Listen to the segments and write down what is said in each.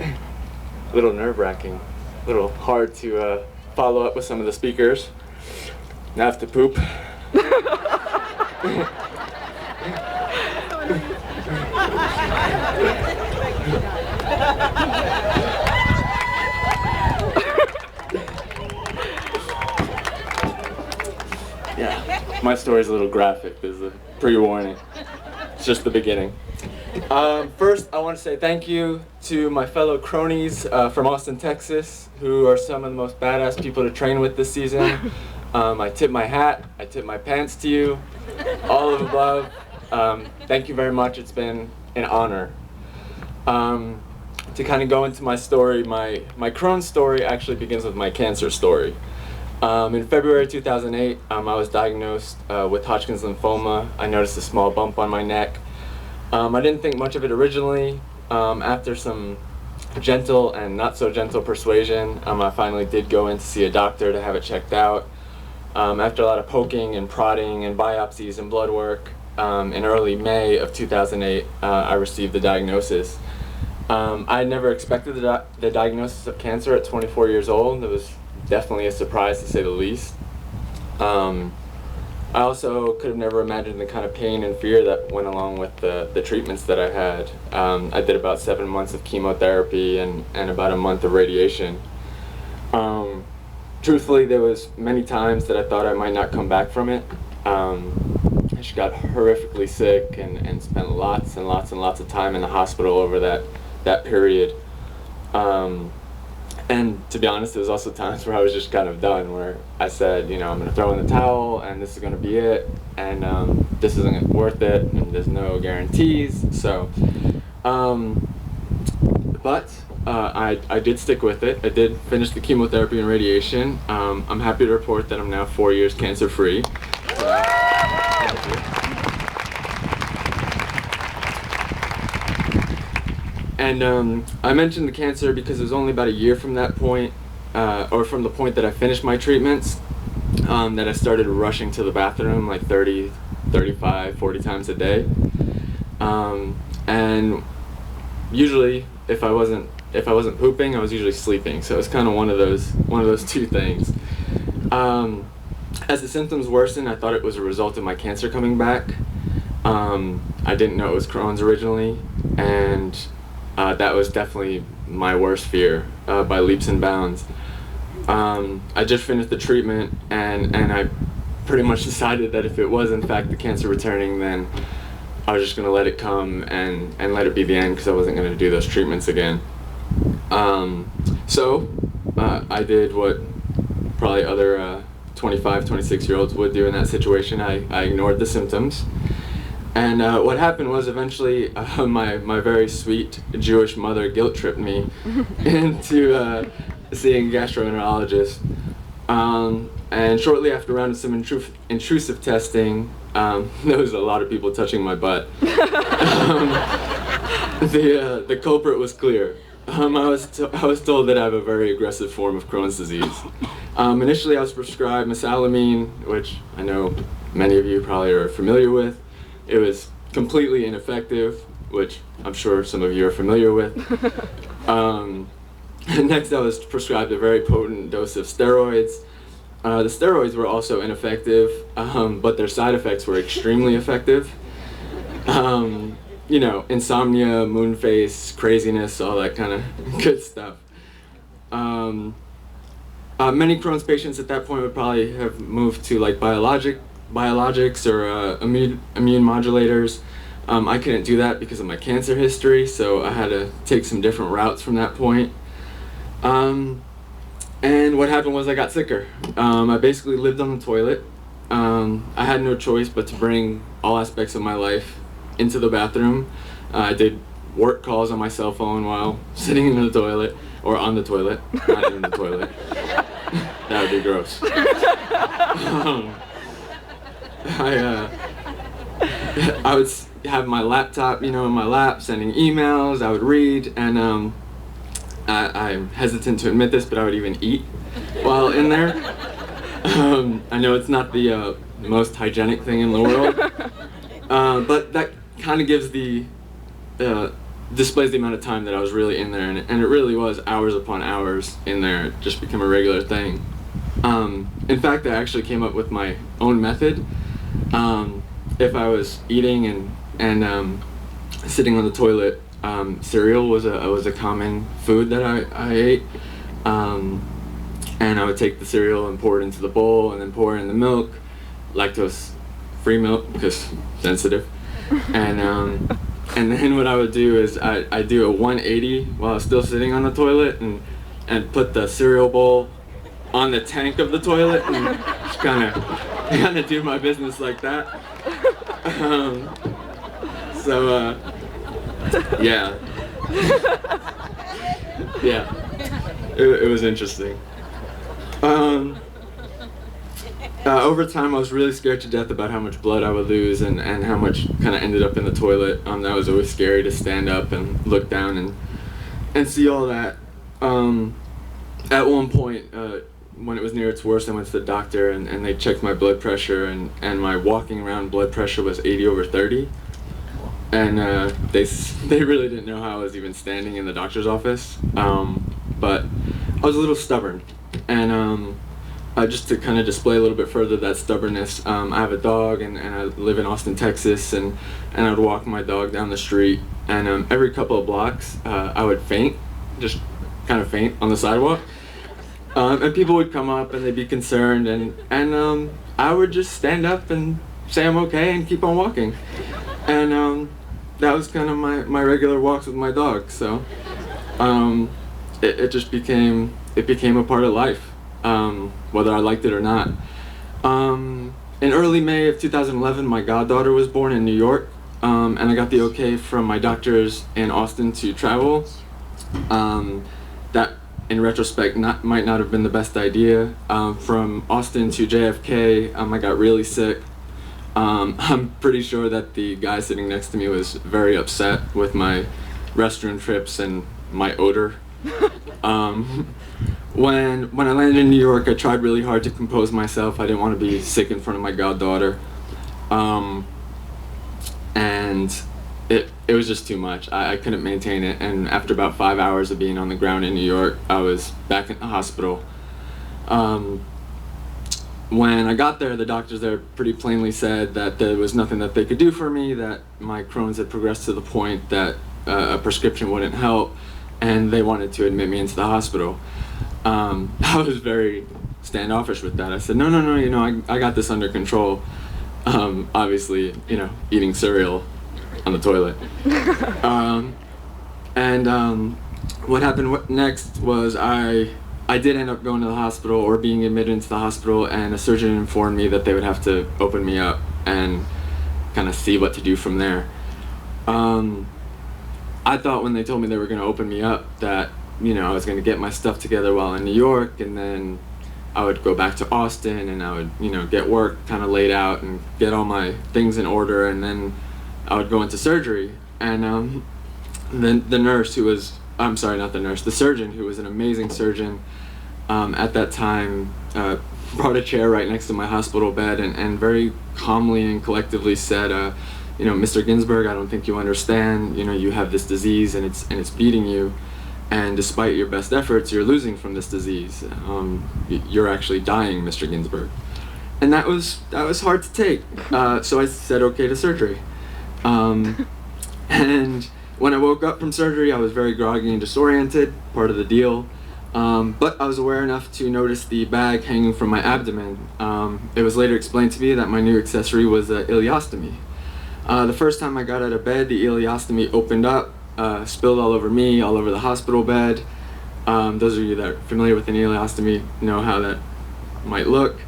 A little nerve-wracking, a little hard to follow up with some of the speakers. Now I have to poop. Yeah, my story's a little graphic. There's a pre-warning. It's just the beginning. First, I want to say thank you to my fellow cronies from Austin, Texas, who are some of the most badass people to train with this season. I tip my hat, I tip my pants to you, all of the above. Thank you very much. It's been an honor. To kind of go into my story, my Crohn's story actually begins with my cancer story. In February 2008, I was diagnosed with Hodgkin's lymphoma. I noticed a small bump on my neck. I didn't think much of it originally. After some gentle and not so gentle persuasion, I finally did go in to see a doctor to have it checked out. After a lot of poking and prodding and biopsies and blood work, in early May of 2008, I received the diagnosis. I had never expected the diagnosis of cancer at 24 years old. It was definitely a surprise, to say the least. I also could have never imagined the kind of pain and fear that went along with the treatments that I had. I did about 7 months of chemotherapy and about a month of radiation. Truthfully, there was many times that I thought I might not come back from it. I just got horrifically sick and spent lots and lots and lots of time in the hospital over that period. And to be honest, there was also times where I was just kind of done, where I said, I'm going to throw in the towel and this is going to be it, and this isn't worth it, and there's no guarantees. So, but I did stick with it. I did finish the chemotherapy and radiation. I'm happy to report that I'm now 4 years cancer-free. Thank you. And I mentioned the cancer because it was only about a year from that point, or from the point that I finished my treatments, that I started rushing to the bathroom like 30, 35, 40 times a day. And usually, if I wasn't pooping, I was usually sleeping. So it was kind of one of those two things. As the symptoms worsened, I thought it was a result of my cancer coming back. I didn't know it was Crohn's originally, and that was definitely my worst fear, by leaps and bounds. I just finished the treatment, and I pretty much decided that if it was in fact the cancer returning, then I was just going to let it come and let it be the end, because I wasn't going to do those treatments again. So I did what probably other 25, 26-year-olds would do in that situation. I ignored the symptoms. And what happened was eventually my very sweet Jewish mother guilt-tripped me into seeing a gastroenterologist. And shortly after a round of some intrusive testing, there was a lot of people touching my butt. The culprit was clear. I was told that I have a very aggressive form of Crohn's disease. Initially, I was prescribed mesalamine, which I know many of you probably are familiar with. It was completely ineffective, which I'm sure some of you are familiar with. Next, I was prescribed a very potent dose of steroids. The steroids were also ineffective, but their side effects were extremely effective. Insomnia, moon face, craziness, all that kind of good stuff. Many Crohn's patients at that point would probably have moved to like biologics or immune modulators. I couldn't do that because of my cancer history, so I had to take some different routes from that point. And what happened was I got sicker. I basically lived on the toilet. I had no choice but to bring all aspects of my life into the bathroom. I did work calls on my cell phone while sitting in the toilet, or on the toilet, not in the toilet. That would be gross. I would have my laptop, in my lap, sending emails. I would read, and I'm hesitant to admit this, but I would even eat while in there. I know it's not the most hygienic thing in the world, but that kind of gives the displays the amount of time that I was really in there, and it really was hours upon hours in there. It just became a regular thing. In fact, I actually came up with my own method. If I was eating and sitting on the toilet, cereal was a common food that I ate, and I would take the cereal and pour it into the bowl, and then pour in the milk, lactose-free milk because sensitive, and then what I would do is I do a 180 while I was still sitting on the toilet, and put the cereal bowl on the tank of the toilet, and just kind of do my business like that. Yeah. Yeah. It was interesting. Over time, I was really scared to death about how much blood I would lose and how much kind of ended up in the toilet. That was always scary to stand up and look down and see all that. At one point, when it was near its worst, I went to the doctor and they checked my blood pressure, and my walking around blood pressure was 80/30. And they really didn't know how I was even standing in the doctor's office. But I was a little stubborn, and just to kind of display a little bit further that stubbornness, I have a dog, and I live in Austin, Texas, and I would walk my dog down the street, and every couple of blocks I would faint, just kind of faint on the sidewalk, and people would come up and they'd be concerned, and I would just stand up and say I'm okay and keep on walking, and that was kind of my regular walks with my dog. So it just became a part of life, whether I liked it or not. In early May of 2011, my goddaughter was born in New York, and I got the okay from my doctors in Austin to travel. That, in retrospect, might not have been the best idea. From Austin to JFK, I got really sick. I'm pretty sure that the guy sitting next to me was very upset with my restroom trips and my odor. When I landed in New York, I tried really hard to compose myself. I didn't want to be sick in front of my goddaughter. And it was just too much. I couldn't maintain it, and after about 5 hours of being on the ground in New York, I was back in the hospital. When I got there, the doctors there pretty plainly said that there was nothing that they could do for me, that my Crohn's had progressed to the point that a prescription wouldn't help, and they wanted to admit me into the hospital. I was very standoffish with that. I said, no, I got this under control. Obviously, eating cereal on the toilet. What happened next was I did end up going to the hospital, or being admitted into the hospital, and a surgeon informed me that they would have to open me up and kind of see what to do from there. I thought when they told me they were going to open me up that, I was going to get my stuff together while in New York, and then I would go back to Austin, and I would, get work kind of laid out and get all my things in order, and then I would go into surgery. And then the nurse who was, I'm sorry, not the nurse, the surgeon, who was an amazing surgeon at that time, brought a chair right next to my hospital bed and very calmly and collectively said, Mr. Ginsberg, I don't think you understand, you have this disease and it's beating you, and despite your best efforts, you're losing from this disease. You're actually dying, Mr. Ginsberg. And that was hard to take, so I said okay to surgery. And when I woke up from surgery, I was very groggy and disoriented, part of the deal. But I was aware enough to notice the bag hanging from my abdomen. It was later explained to me that my new accessory was an ileostomy. The first time I got out of bed, the ileostomy opened up, spilled all over me, all over the hospital bed. Those of you that are familiar with an ileostomy know how that might look.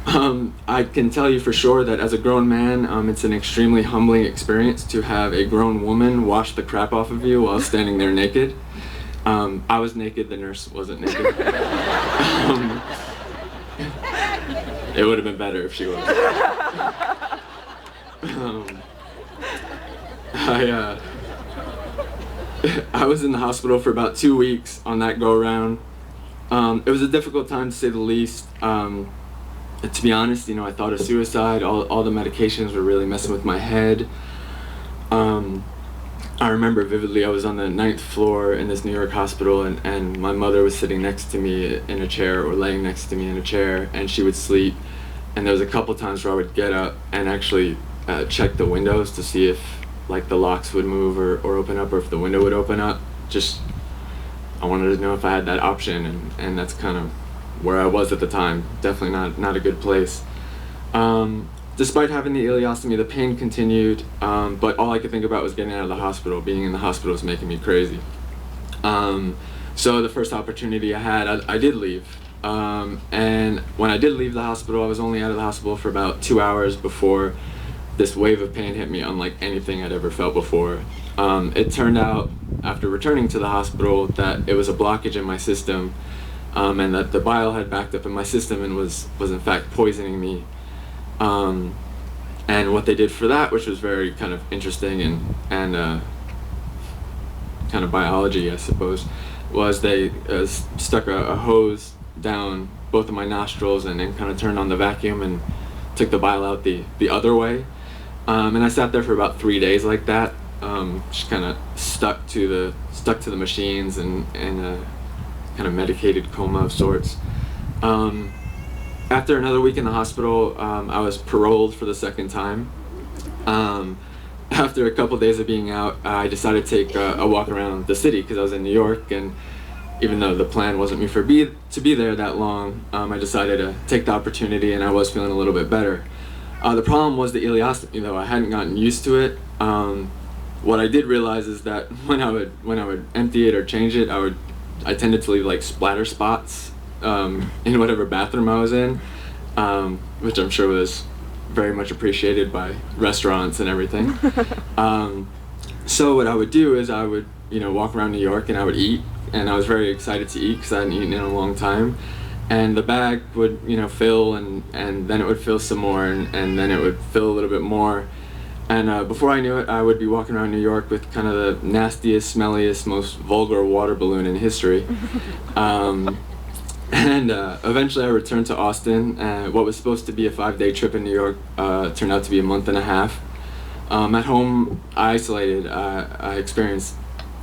I can tell you for sure that as a grown man, it's an extremely humbling experience to have a grown woman wash the crap off of you while standing there naked. I was naked, the nurse wasn't naked. It would have been better if she was. I was in the hospital for about 2 weeks on that go-around. It was a difficult time, to say the least. To be honest, I thought of suicide. All the medications were really messing with my head. I remember vividly, I was on the 9th floor in this New York hospital, and my mother was sitting next to me in a chair, or laying next to me in a chair, and she would sleep. And there was a couple times where I would get up and actually check the windows to see if like the locks would move or open up, or if the window would open up. Just, I wanted to know if I had that option, and that's kind of where I was at the time. Definitely not a good place. Despite having the ileostomy, the pain continued, but all I could think about was getting out of the hospital. Being in the hospital was making me crazy. So the first opportunity I had, I did leave. And when I did leave the hospital, I was only out of the hospital for about 2 hours before this wave of pain hit me, unlike anything I'd ever felt before. It turned out, after returning to the hospital, that it was a blockage in my system, and that the bile had backed up in my system and was in fact poisoning me. And what they did for that, which was very kind of interesting and kind of biology, I suppose, was they stuck a hose down both of my nostrils and then kind of turned on the vacuum and took the bile out the other way. And I sat there for about 3 days like that, just kind of stuck to the machines and a kind of medicated coma of sorts. After another week in the hospital, I was paroled for the second time. After a couple days of being out, I decided to take a walk around the city because I was in New York, and even though the plan wasn't for me to be there that long, I decided to take the opportunity, and I was feeling a little bit better. The problem was the ileostomy, though. I hadn't gotten used to it. What I did realize is that when I would empty it or change it, I tended to leave like splatter spots in whatever bathroom I was in, which I'm sure was very much appreciated by restaurants and everything. So what I would do is I would, walk around New York and I would eat, and I was very excited to eat because I hadn't eaten in a long time. And the bag would, fill, and then it would fill some more, and then it would fill a little bit more. And before I knew it, I would be walking around New York with kind of the nastiest, smelliest, most vulgar water balloon in history. And eventually I returned to Austin. What was supposed to be a 5-day trip in New York turned out to be a month and a half. At home, I isolated. I experienced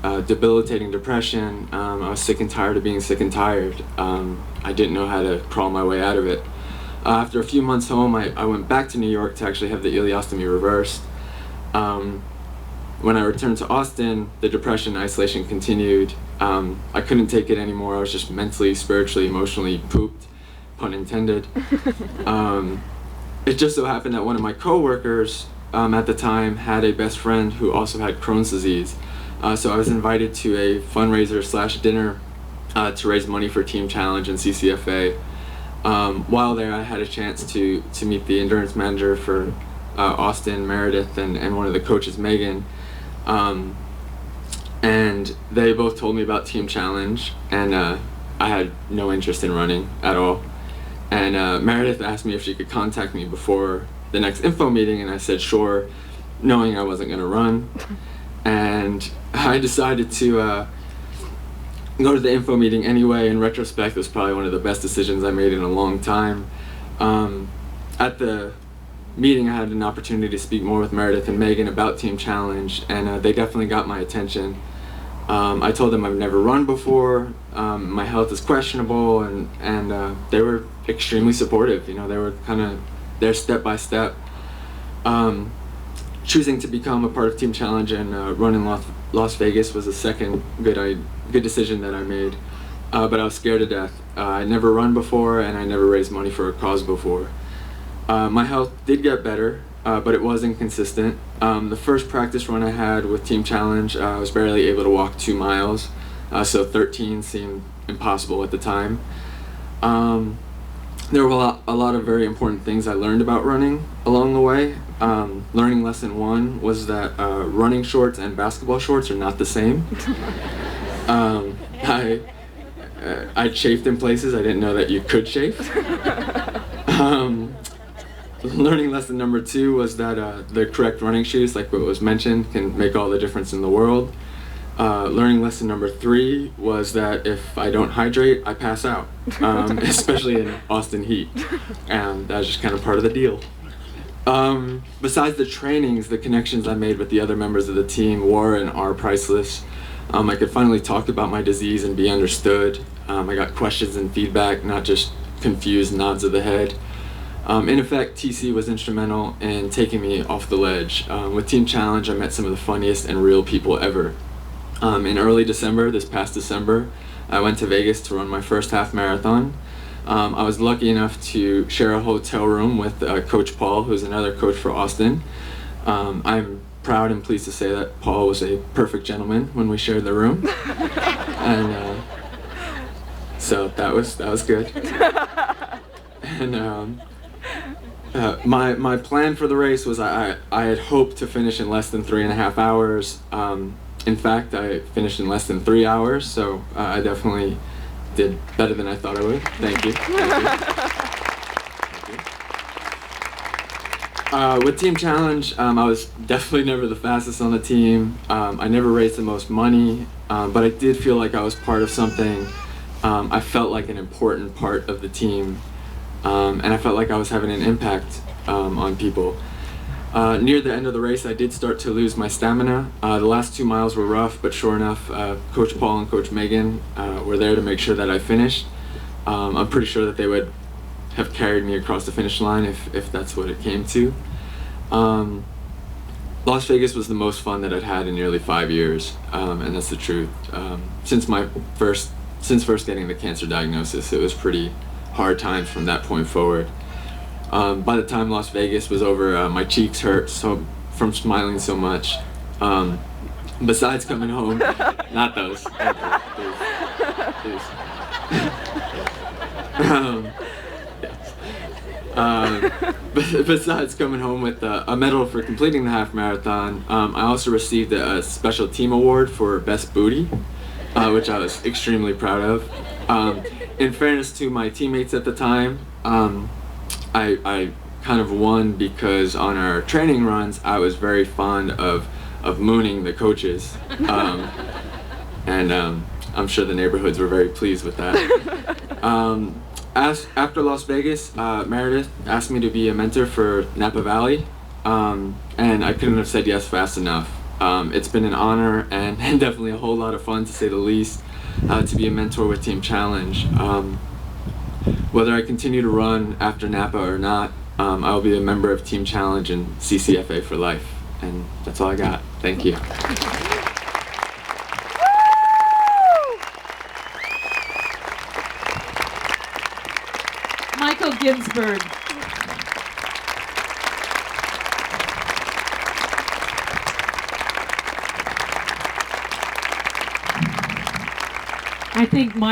debilitating depression. I was sick and tired of being sick and tired. I didn't know how to crawl my way out of it. After a few months home, I went back to New York to actually have the ileostomy reversed. When I returned to Austin, the depression and isolation continued. I couldn't take it anymore. I was just mentally, spiritually, emotionally pooped, pun intended. It just so happened that one of my coworkers at the time had a best friend who also had Crohn's disease. So I was invited to a fundraiser / dinner to raise money for Team Challenge and CCFA. While there, I had a chance to meet the endurance manager for Austin, Meredith, and one of the coaches, Megan. And they both told me about Team Challenge, and I had no interest in running at all. And Meredith asked me if she could contact me before the next info meeting, and I said sure, knowing I wasn't going to run. And I decided to go to the info meeting anyway. In retrospect, it was probably one of the best decisions I made in a long time. At the meeting, I had an opportunity to speak more with Meredith and Megan about Team Challenge, and they definitely got my attention. I told them I've never run before, my health is questionable, and they were extremely supportive. They were kind of there step by step. Choosing to become a part of Team Challenge and run in Las Vegas was the second good decision that I made, but I was scared to death. I'd never run before, and I never raised money for a cause before. My health did get better, but it was inconsistent. The first practice run I had with Team Challenge, I was barely able to walk 2 miles, so 13 seemed impossible at the time. There were a lot of very important things I learned about running along the way. Learning lesson 1 was that running shorts and basketball shorts are not the same. I chafed in places I didn't know that you could chafe. Learning lesson number 2 was that the correct running shoes, like what was mentioned, can make all the difference in the world. Learning lesson number 3 was that if I don't hydrate, I pass out, especially in Austin heat. And that's just kind of part of the deal. Besides the trainings, the connections I made with the other members of the team were and are priceless. I could finally talk about my disease and be understood. I got questions and feedback, not just confused nods of the head. In effect, TC was instrumental in taking me off the ledge. With Team Challenge, I met some of the funniest and real people ever. In early December, this past December, I went to Vegas to run my first half marathon. I was lucky enough to share a hotel room with Coach Paul, who's another coach for Austin. I'm proud and pleased to say that Paul was a perfect gentleman when we shared the room, and so that was good. And my plan for the race was I had hoped to finish in less than 3.5 hours. In fact, I finished in less than 3 hours, so I definitely did better than I thought I would. Thank you. With Team Challenge, I was definitely never the fastest on the team. I never raised the most money, but I did feel like I was part of something. I felt like an important part of the team, and I felt like I was having an impact on people. Near the end of the race, I did start to lose my stamina. The last 2 miles were rough, but sure enough, Coach Paul and Coach Megan were there to make sure that I finished. I'm pretty sure that they would have carried me across the finish line if that's what it came to. Las Vegas was the most fun that I'd had in nearly 5 years, and that's the truth. Since first getting the cancer diagnosis, it was pretty hard times from that point forward. By the time Las Vegas was over, my cheeks hurt from smiling so much. Besides coming home, not those. Please. Besides coming home with a medal for completing the half marathon, I also received a special team award for best booty, which I was extremely proud of. In fairness to my teammates at the time, I kind of won because on our training runs, I was very fond of mooning the coaches, and I'm sure the neighborhoods were very pleased with that. After Las Vegas, Meredith asked me to be a mentor for Napa Valley, and I couldn't have said yes fast enough. It's been an honor and definitely a whole lot of fun, to say the least, to be a mentor with Team Challenge. Whether I continue to run after Napa or not, I'll be a member of Team Challenge and CCFA for life. And that's all I got. Thank you. Michael Ginsberg. I think Mike